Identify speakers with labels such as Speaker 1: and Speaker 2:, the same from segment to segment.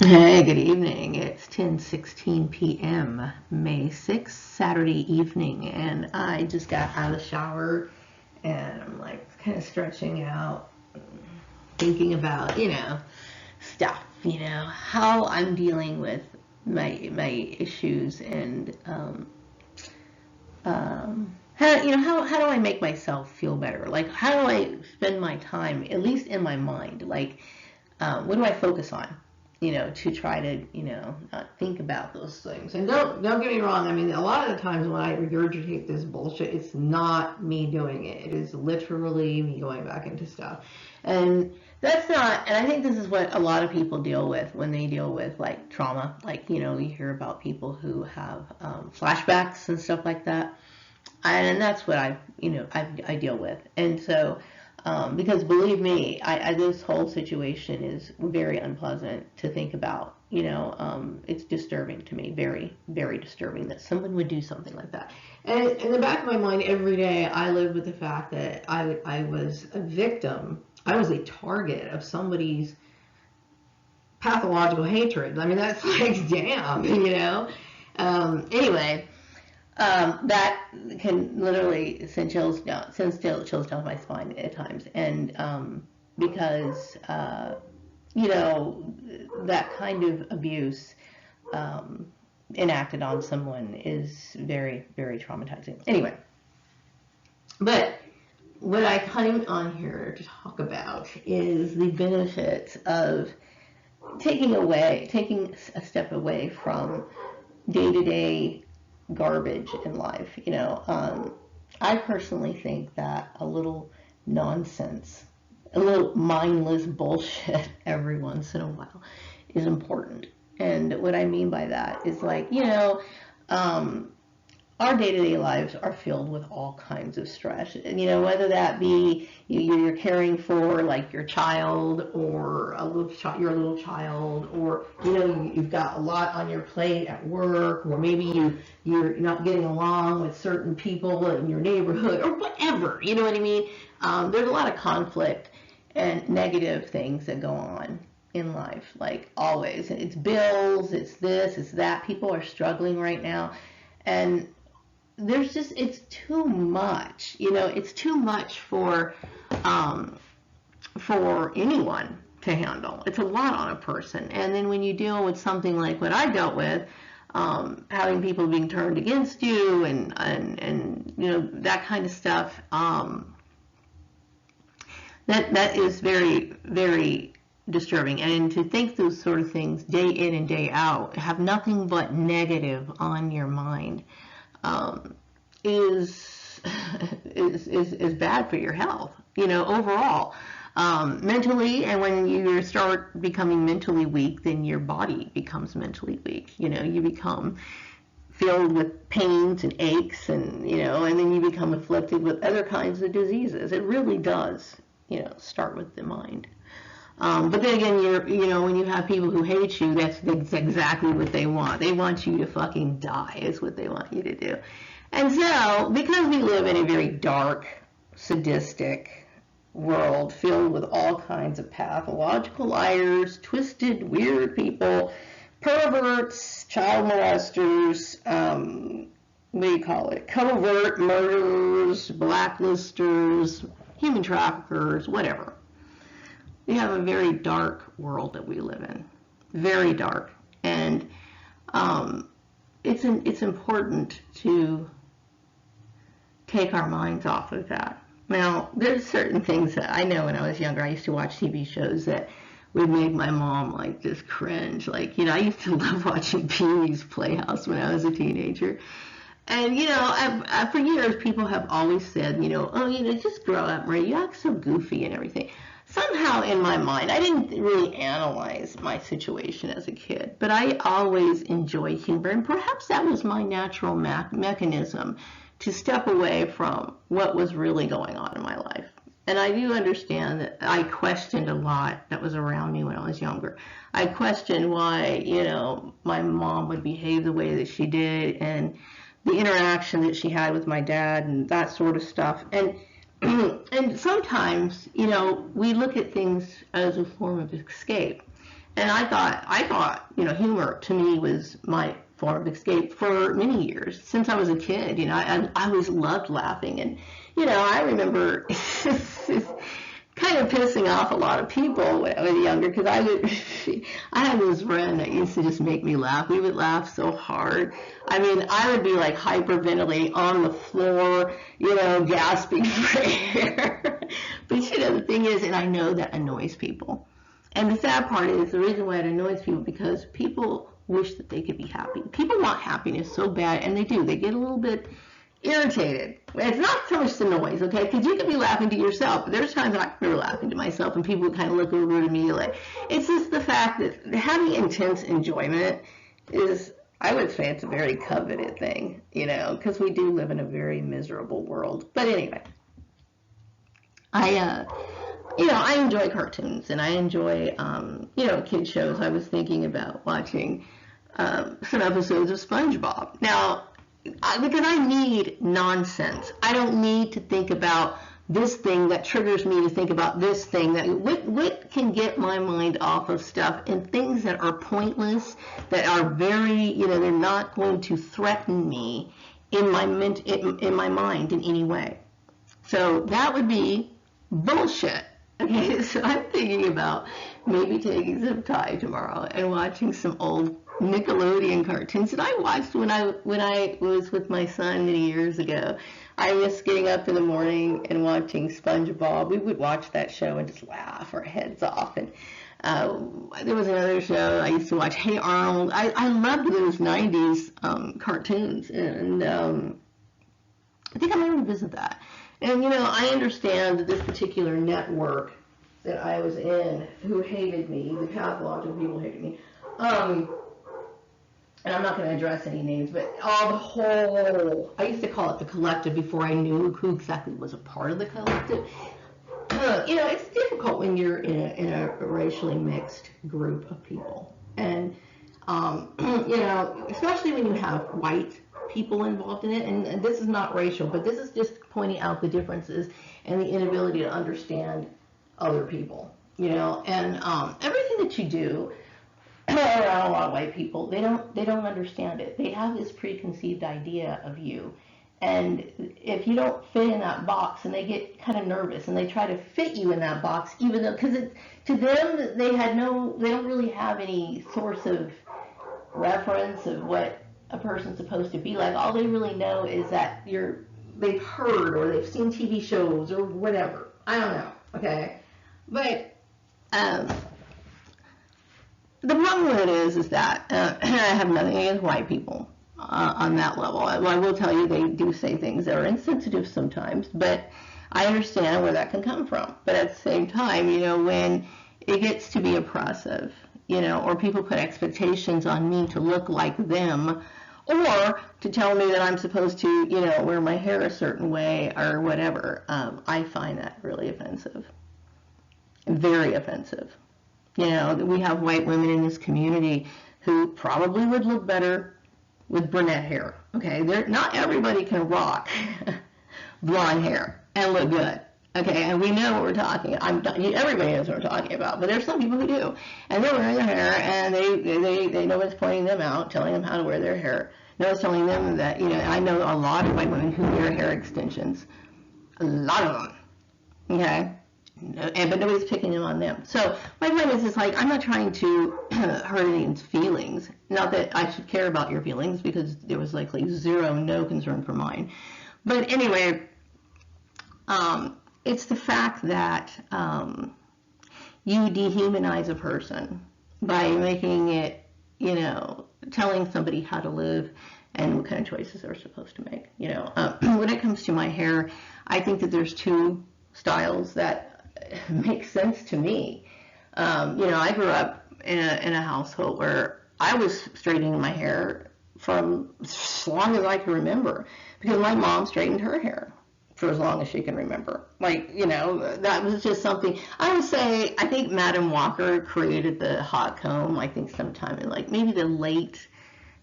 Speaker 1: Hey, good evening. It's 10:16 p.m. May 6th, Saturday evening, and I just got out of the shower and I'm like kind of stretching out, thinking about, stuff, how I'm dealing with my issues and how do I make myself feel better? Like how do I spend my time, at least in my mind? Like what do I focus on? To try to, not think about those things. And don't get me wrong. I mean, a lot of the times when I regurgitate this bullshit, it's not me doing it. It is literally me going back into stuff. And that's not, and I think this is what a lot of people deal with when they deal with like trauma. Like, you hear about people who have flashbacks and stuff like that. And that's what I deal with. And so, because believe me, this whole situation is very unpleasant to think about. It's disturbing to me, very, very disturbing that someone would do something like that. And in the back of my mind, every day I live with the fact that I was a victim. I was a target of somebody's pathological hatred. I mean, that's like, damn. Anyway. That can literally send chills down my spine at times, and because that kind of abuse enacted on someone is very, very traumatizing. Anyway, but what I come on here to talk about is the benefits of taking a step away from day-to-day garbage in life. I personally think that a little nonsense, a little mindless bullshit every once in a while is important. And what I mean by that is like, our day-to-day lives are filled with all kinds of stress. And, whether that be you're caring for like your child or your little child, or you've got a lot on your plate at work, or maybe you're not getting along with certain people in your neighborhood or whatever. You know what I mean? There's a lot of conflict and negative things that go on in life, like always. It's bills, it's this, it's that. People are struggling right now, and it's too much. It's too much for anyone to handle. It's a lot on a person. And then when you deal with something like what I dealt with, having people being turned against you and that kind of stuff, that is very, very disturbing. And to think those sort of things day in and day out, have nothing but negative on your mind, is bad for your health, overall, mentally. And when you start becoming mentally weak, then your body becomes mentally weak. You become filled with pains and aches, and and then you become afflicted with other kinds of diseases. It really does, start with the mind. But then again, when you have people who hate you, that's exactly what they want. They want you to fucking die, is what they want you to do. And so, because we live in a very dark, sadistic world filled with all kinds of pathological liars, twisted, weird people, perverts, child molesters, what do you call it? Covert murderers, blacklisters, human traffickers, whatever. We have a very dark world that we live in, very dark, and it's important to take our minds off of that. Now, there's certain things that I know when I was younger. I used to watch TV shows that would make my mom like just cringe. Like, I used to love watching Pee-wee's Playhouse when I was a teenager. And, for years, people have always said, just grow up, Marie. You act so goofy and everything. Somehow in my mind, I didn't really analyze my situation as a kid, but I always enjoyed humor, and perhaps that was my natural mechanism to step away from what was really going on in my life. And I do understand that I questioned a lot that was around me when I was younger. I questioned why, my mom would behave the way that she did, and the interaction that she had with my dad, and that sort of stuff. And sometimes, we look at things as a form of escape. And I thought, humor to me was my form of escape for many years. Since I was a kid, I always loved laughing. And, I remember kind of pissing off a lot of people when I was younger, because I had this friend that used to just make me laugh. We would laugh so hard. I mean, I would be like hyperventilating on the floor, gasping for air. But the thing is, and I know that annoys people. And the sad part is, the reason why it annoys people, because people wish that they could be happy. People want happiness so bad, and they do. They get a little bit irritated. It's not so much the noise, okay? Because you can be laughing to yourself. But there's times I remember laughing to myself, and people kind of look over at me like, it's just the fact that having intense enjoyment is, I would say, it's a very coveted thing, because we do live in a very miserable world. But anyway, I enjoy cartoons, and I enjoy, kid shows. I was thinking about watching some episodes of SpongeBob. Now, because I need nonsense. I don't need to think about this thing that triggers me to think about this thing. What can get my mind off of stuff and things that are pointless, that are very, they're not going to threaten me in my mind in any way. So that would be bullshit. Okay, so I'm thinking about maybe taking some time tomorrow and watching some old Nickelodeon cartoons that I watched when I was with my son many years ago. I miss getting up in the morning and watching SpongeBob. We would watch that show and just laugh our heads off. And there was another show I used to watch, Hey Arnold. I loved those 90s cartoons, and I think I'm going to revisit that. And, I understand that this particular network that I was in, who hated me, the pathological people hated me, and I'm not going to address any names, but I used to call it the collective before I knew who exactly was a part of the collective. It's difficult when you're in a racially mixed group of people. And, especially when you have white people involved in it, and this is not racial, but this is just pointing out the differences and the inability to understand other people, and everything that you do around a lot of white people, they don't understand it. They have this preconceived idea of you, and if you don't fit in that box, and they get kind of nervous, and they try to fit you in that box, even though, because to them, they don't really have any source of reference of what a person's supposed to be like. All they really know is that they've heard or they've seen TV shows or whatever. I don't know, okay? But the problem with it is that I have nothing against white people on that level. I will tell you, they do say things that are insensitive sometimes, but I understand where that can come from. But at the same time, when it gets to be oppressive, or people put expectations on me to look like them, or to tell me that I'm supposed to, wear my hair a certain way or whatever, I find that really offensive. Very offensive. We have white women in this community who probably would look better with brunette hair. Okay, not everybody can rock blonde hair and look good. Okay, and we know what we're talking. Everybody knows what we're talking about, but there's some people who do, and they're wearing their hair, and they know what's pointing them out, telling them how to wear their hair. No one's telling them that, I know a lot of white women who wear hair extensions, a lot of them. Okay, but nobody's picking them on them. So my point is, it's like, I'm not trying to hurt anyone's feelings. Not that I should care about your feelings, because there was likely no concern for mine. But anyway, it's the fact that you dehumanize a person by making it, telling somebody how to live and what kind of choices they're supposed to make. When it comes to my hair, I think that there's two styles that make sense to me. I grew up in a household where I was straightening my hair from as long as I can remember, because my mom straightened her hair for as long as she can remember. That was just something. I would say, I think Madam Walker created the hot comb, I think sometime in maybe the late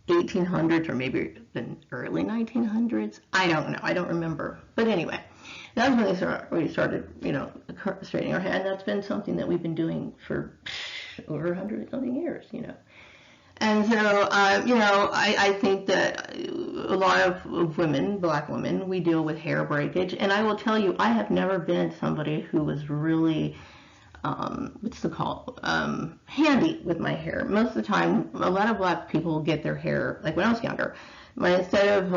Speaker 1: 1800s or maybe the early 1900s. I don't know. I don't remember. But anyway, that was when we started, straightening our hair. And that's been something that we've been doing for over 100 something years, you know. And so, I think that a lot of women, black women, we deal with hair breakage. And I will tell you, I have never been somebody who was really, handy with my hair. Most of the time, a lot of black people get their hair, like when I was younger, but instead of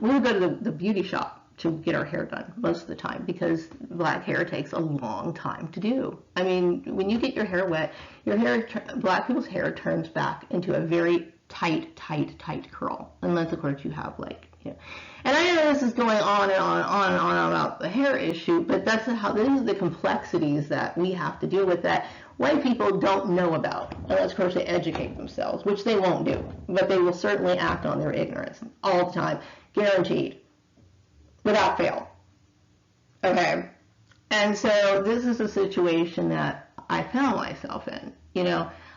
Speaker 1: we would go to the beauty shop to get our hair done most of the time because black hair takes a long time to do. I mean, when you get your hair wet, black people's hair turns back into a very tight curl, unless of course you have and I know this is going on and on about the hair issue, but these are the complexities that we have to deal with that white people don't know about, unless of course they educate themselves, which they won't do, but they will certainly act on their ignorance all the time, guaranteed. Without fail. Okay. And so this is a situation that I found myself in.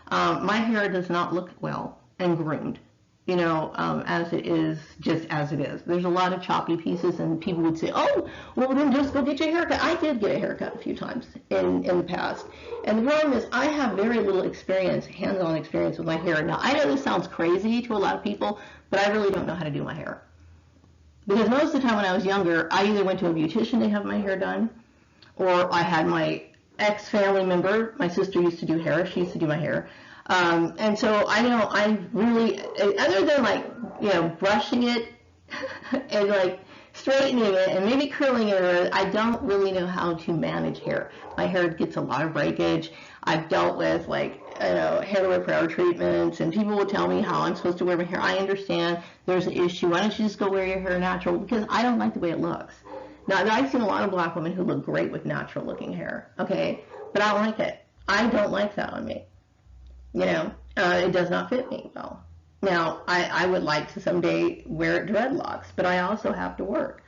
Speaker 1: My hair does not look well and groomed, as it is, just as it is. There's a lot of choppy pieces, and people would say, oh, well, then just go get your haircut. I did get a haircut a few times in the past. And the problem is I have very little experience, hands-on experience with my hair. Now, I know this sounds crazy to a lot of people, but I really don't know how to do my hair. Because most of the time when I was younger, I either went to a beautician to have my hair done, or I had my ex-family member, my sister used to do hair, she used to do my hair. And so I really, other than brushing it and straightening it and maybe curling it, I don't really know how to manage hair. My hair gets a lot of breakage. I've dealt with hair repair treatments, and people will tell me how I'm supposed to wear my hair. I understand there's an issue. Why don't you just go wear your hair natural? Because I don't like the way it looks. Now, I've seen a lot of black women who look great with natural looking hair, okay? But I don't like it. I don't like that on me. It does not fit me well. Now, I would like to someday wear dreadlocks, but I also have to work.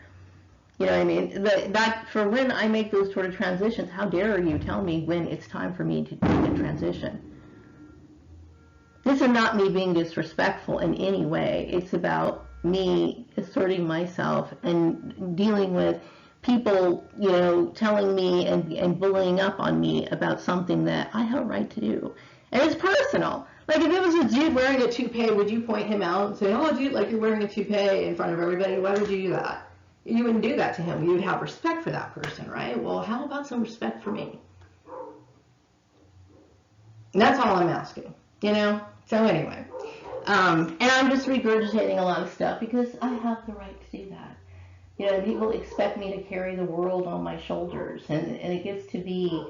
Speaker 1: You know what I mean? That for when I make those sort of transitions, how dare you tell me when it's time for me to make a transition? This is not me being disrespectful in any way. It's about me asserting myself and dealing with people, telling me and bullying up on me about something that I have a right to do. And it's personal. Like if it was a dude wearing a toupee, would you point him out and say, oh, dude, you're wearing a toupee in front of everybody? Why would you do that? You wouldn't do that to him. You would have respect for that person, right? Well, how about some respect for me? And that's all I'm asking, So anyway, and I'm just regurgitating a lot of stuff because I have the right to do that. People expect me to carry the world on my shoulders, and it gets to be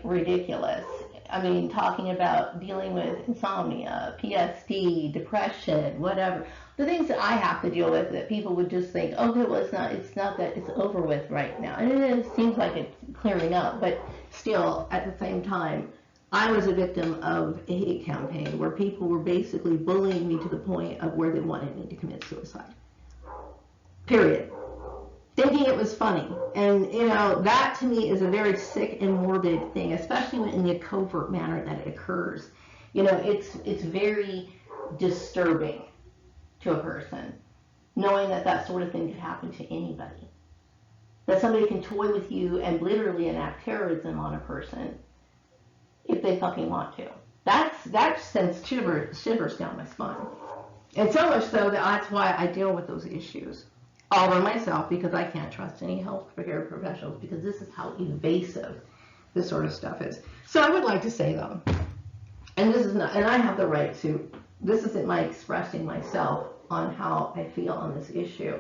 Speaker 1: ridiculous. I mean, talking about dealing with insomnia, PSD, depression, whatever. The things that I have to deal with that people would just think, okay, well, it's not that it's over with right now. And it seems like it's clearing up, but still, at the same time, I was a victim of a hate campaign where people were basically bullying me to the point of where they wanted me to commit suicide. Period. Thinking it was funny. And, that to me is a very sick and morbid thing, especially when in the covert manner that it occurs. It's very disturbing to a person, knowing that sort of thing could happen to anybody. That somebody can toy with you and literally enact terrorism on a person if they fucking want to. That sends shivers down my spine. And so much so that that's why I deal with those issues all by myself, because I can't trust any healthcare professionals, because this is how evasive this sort of stuff is. So I would like to say though, and I have the right to, this isn't my expressing myself on how I feel on this issue.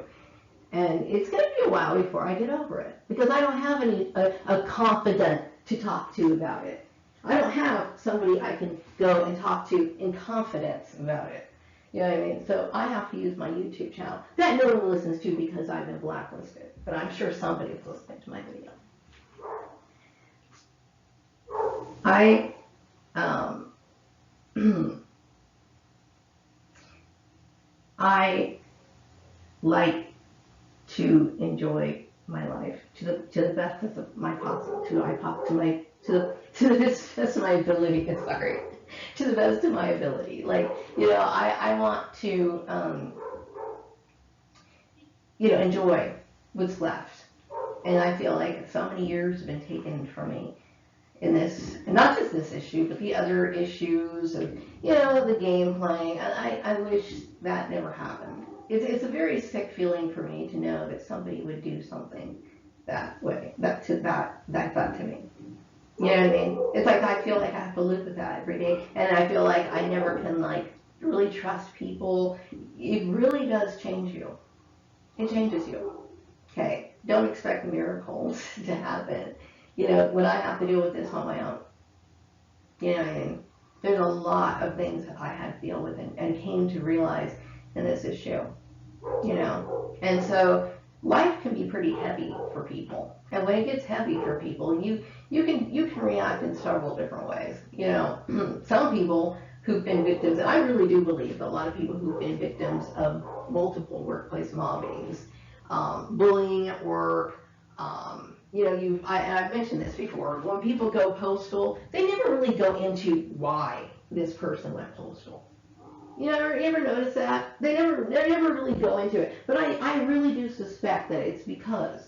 Speaker 1: And it's going to be a while before I get over it, because I don't have a confidant to talk to about it. I don't have somebody I can go and talk to in confidence about it. You know what I mean? So I have to use my YouTube channel that no one listens to because I've been blacklisted. But I'm sure somebody is listening to my video. I like to enjoy my life to the best of my possible, to the best of my ability. Sorry. To the best of my ability. I want to, enjoy what's left. And I feel like so many years have been taken from me. in this, and not just this issue, but the other issues of, you know, the game playing. And I wish that never happened. It's a very sick feeling for me to know that somebody would do something that way, that to me. You know what I mean? It's like I feel like I have to live with that every day, and I feel like I never can like really trust people. It really does change you. It changes you. Okay, don't expect miracles to happen. You know, when I have to deal with this on my own. You know what I mean? There's a lot of things that I had to deal with and came to realize in this issue. You know, and so life can be pretty heavy for people, and when it gets heavy for people, you can react in several different ways. You know, some people who've been victims, and I really do believe that a lot of people who've been victims of multiple workplace mobbings, bullying at work, you know, I've mentioned this before. When people go postal, they never really go into why this person went postal. You ever notice that? They never really go into it. But I really do suspect that it's because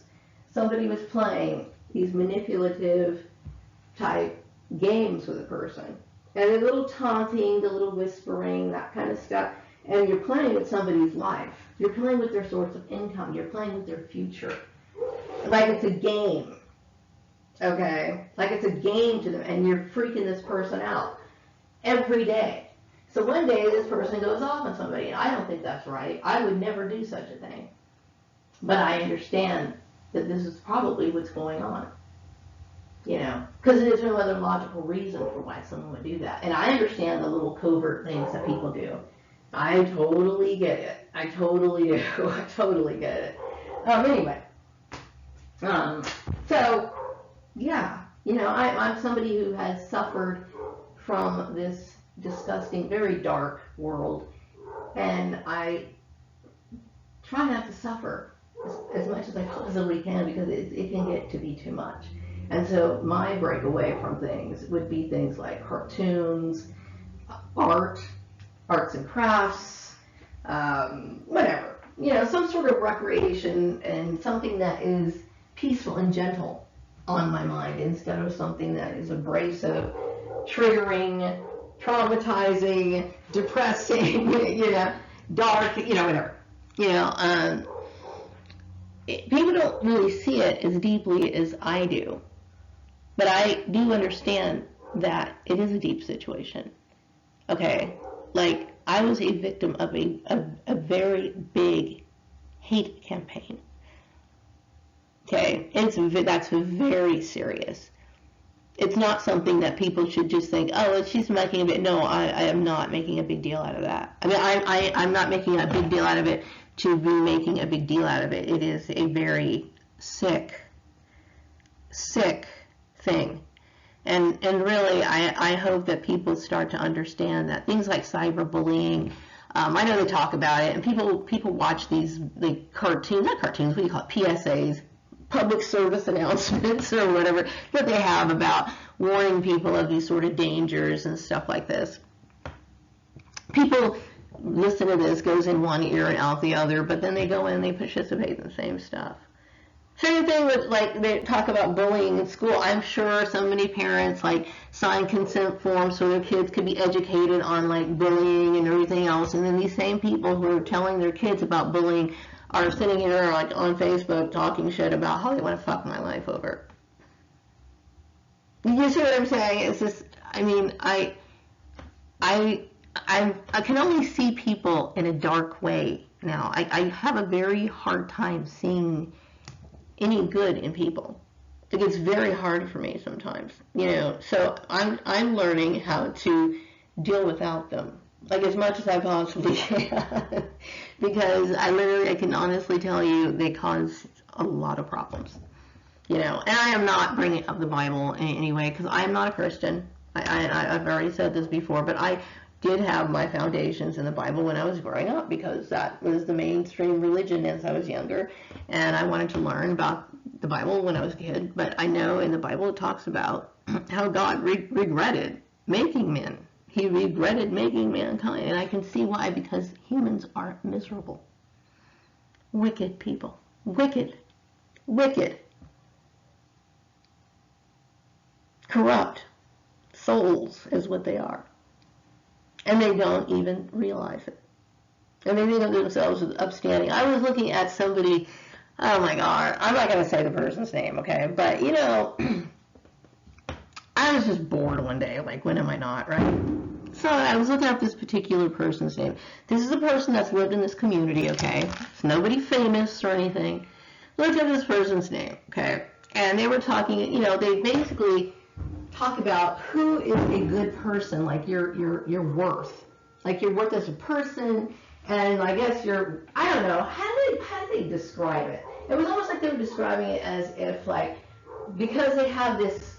Speaker 1: somebody was playing these manipulative type games with a person. And the little taunting, the little whispering, that kind of stuff. And you're playing with somebody's life. You're playing with their source of income. You're playing with their future. Like it's a game. Okay? Like it's a game to them. And you're freaking this person out every day. So one day this person goes off on somebody, and I don't think that's right. I would never do such a thing. But I understand that this is probably what's going on. You know, because there's no other logical reason for why someone would do that. And I understand the little covert things that people do. I totally get it. I totally do. I totally get it. Anyway. So, yeah. You know, I'm somebody who has suffered from this disgusting, very dark world, and I try not to suffer as much as I possibly can because it can get to be too much. And so my breakaway from things would be things like cartoons, arts and crafts, whatever. You know, some sort of recreation and something that is peaceful and gentle on my mind instead of something that is abrasive, triggering, traumatizing, depressing, you know, dark, you know, whatever. You know, people don't really see it as deeply as I do. But I do understand that it is a deep situation. Okay? Like, I was a victim of a very big hate campaign. Okay? That's very serious. It's not something that people should just think, oh, she's making a big, no, I am not making a big deal out of that. I mean, I'm not making a big deal out of it to be making a big deal out of it. It is a very sick thing. And really, I hope that people start to understand that things like cyberbullying, I know they talk about it, and people watch these like cartoons, not cartoons, what do you call it, PSAs, public service announcements or whatever that they have about warning people of these sort of dangers and stuff like this. People listen to this, goes in one ear and out the other, but then they go in and they participate in the same stuff. Same thing with, like, they talk about bullying in school. I'm sure so many parents, like, sign consent forms so their kids could be educated on, like, bullying and everything else. And then these same people who are telling their kids about bullying are sitting here, like, on Facebook talking shit about how they want to fuck my life over. You see what I'm saying? It's just, I mean, I can only see people in a dark way now. I have a very hard time seeing any good in people. It gets very hard for me sometimes, you know. So I'm learning how to deal without them, like as much as I possibly can, because I can honestly tell you they cause a lot of problems, you know. And I am not bringing up the Bible in any way because I am not a Christian. I've already said this before, but I did have my foundations in the Bible when I was growing up because that was the mainstream religion as I was younger, and I wanted to learn about the Bible when I was a kid. But I know in the Bible it talks about how God regretted making men. He regretted making mankind, and I can see why, because humans are miserable. Wicked people. Wicked. Corrupt souls is what they are. And they don't even realize it. And they think of themselves as upstanding. I was looking at somebody, oh my God, I'm not going to say the person's name, okay? But, you know, I was just bored one day, like, when am I not, right? So I was looking up this particular person's name. This is a person that's lived in this community, okay? It's nobody famous or anything. Look at this person's name, okay? And they were talking, you know, they basically talk about who is a good person, like your worth. Like your worth as a person, and I guess I don't know, how did they describe it? It was almost like they were describing it as if, like, because they have this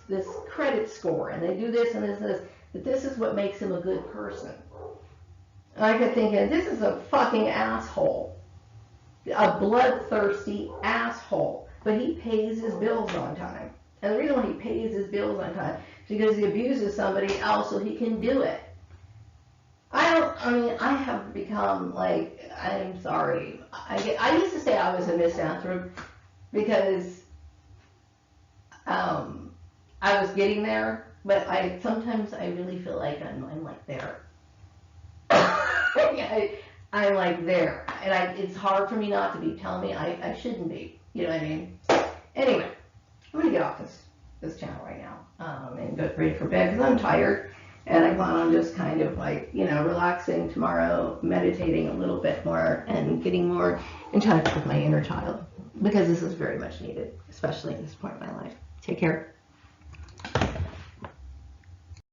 Speaker 1: credit score, and they do this and this, that this is what makes them a good person. And I kept thinking, this is a fucking asshole. A bloodthirsty asshole. But he pays his bills on time. And the reason why he pays his bills on time is because he abuses somebody else so he can do it. I have become, like, I'm sorry. I used to say I was a misanthrope because I was getting there, but sometimes I really feel like I'm like there. I'm like there, and it's hard for me not to be. Tell me I shouldn't be. You know what I mean? Anyway, I'm gonna get off this channel right now and get ready for bed because I'm tired, and I plan on just kind of, like, you know, relaxing tomorrow, meditating a little bit more, and getting more in touch with my inner child because this is very much needed, especially at this point in my life. Take care.